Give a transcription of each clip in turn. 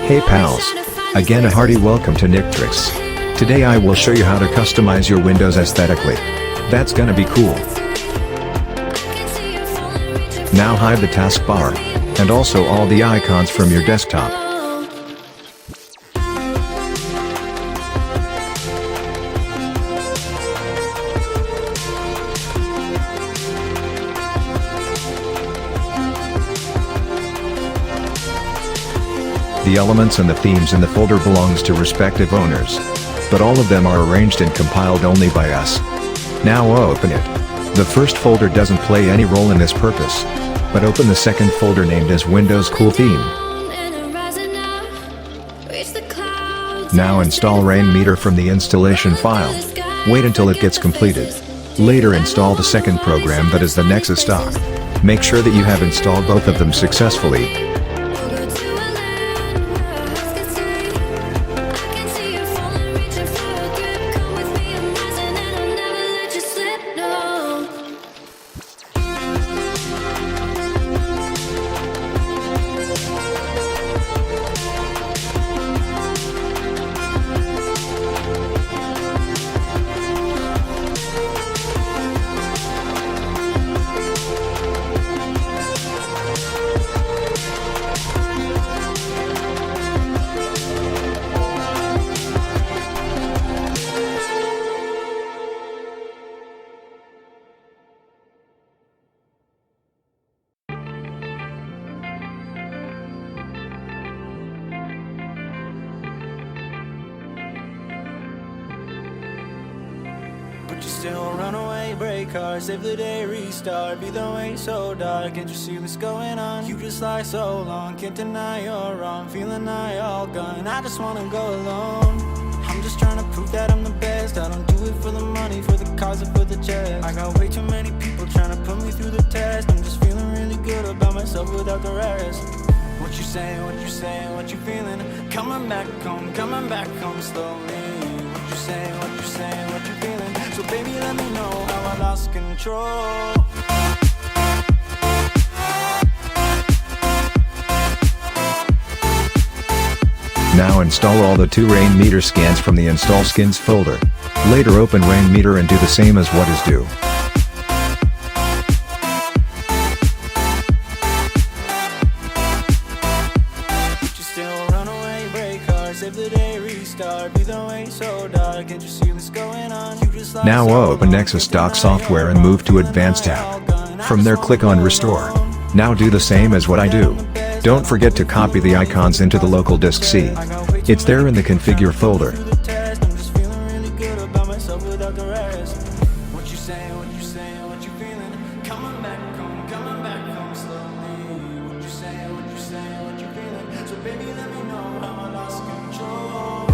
Hey pals! Again a hearty welcome to Nictrix. Today I will show you how to customize your windows aesthetically. That's gonna be cool. Now hide the taskbar, and also all the icons from your desktop. The elements and the themes in the folder belongs to respective owners. But all of them are arranged and compiled only by us. Now open it. The first folder doesn't play any role in this purpose. But open the second folder named as Windows Cool Theme. Now install Rainmeter from the installation file. Wait until it gets completed. Later install the second program, that is the Nexus stock. Make sure that you have installed both of them successfully. But you still run away, break hearts, save the day, restart. Be the way so dark, can't you see what's going on? You just lie so long, can't deny you're wrong. Feeling I all gone, I just wanna go alone. I'm just trying to prove that I'm the best. I don't do it for the money, for the cause, or for the chest. I got way too many people trying to put me through the test. I'm just feeling really good about myself without the rest. What you saying, what you saying, what you feeling? Coming back home slowly. What you saying, what you saying, what you feeling? So baby, let me know how I lost control. Now install all the 2 Rainmeter scans from the Install Skins folder. Later open Rainmeter and do the same as what is due. But you still run away, break hearts, save the day, restart. Be the way so dark, can't you see what's going on? You just lie Now so open long, Nexus can't Dock deny software you're and move to wrong. Advanced Feeling I all tab. gone, I From just there wanna click go on Restore. alone. Now do the same as what I do. Don't forget to copy the icons into the local disk C. It's there in the configure folder. I'm just feeling really good about myself without the rest. What you saying, what you saying, what you feeling? Coming back home slowly. What you saying, what you saying, what you feeling? So baby, let me know how I lost control.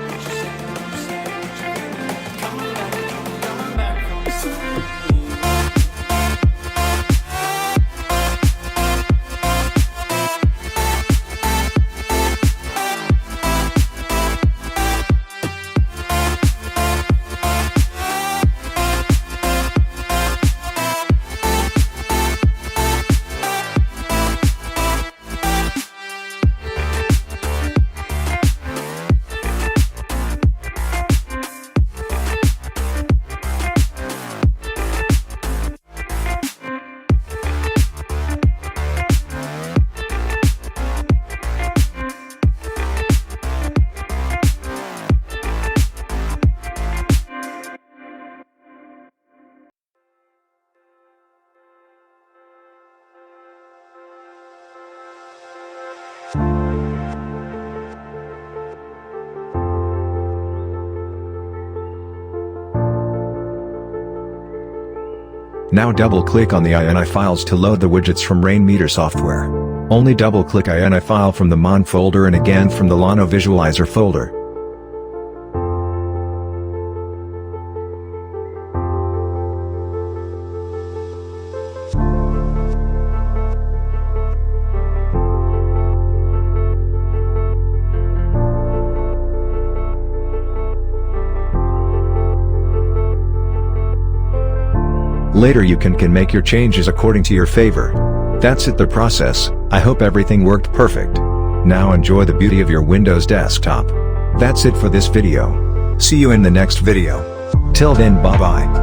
What you saying, what you saying, what you feeling? Coming back home slowly. Now double-click on the INI files to load the widgets from Rainmeter software. Only double-click INI file from the Mon folder and again from the Lano Visualizer folder. Later you can make your changes according to your favor. That's it, the process. I hope everything worked perfect. Now enjoy the beauty of your Windows desktop. That's it for this video. See you in the next video. Till then, bye bye.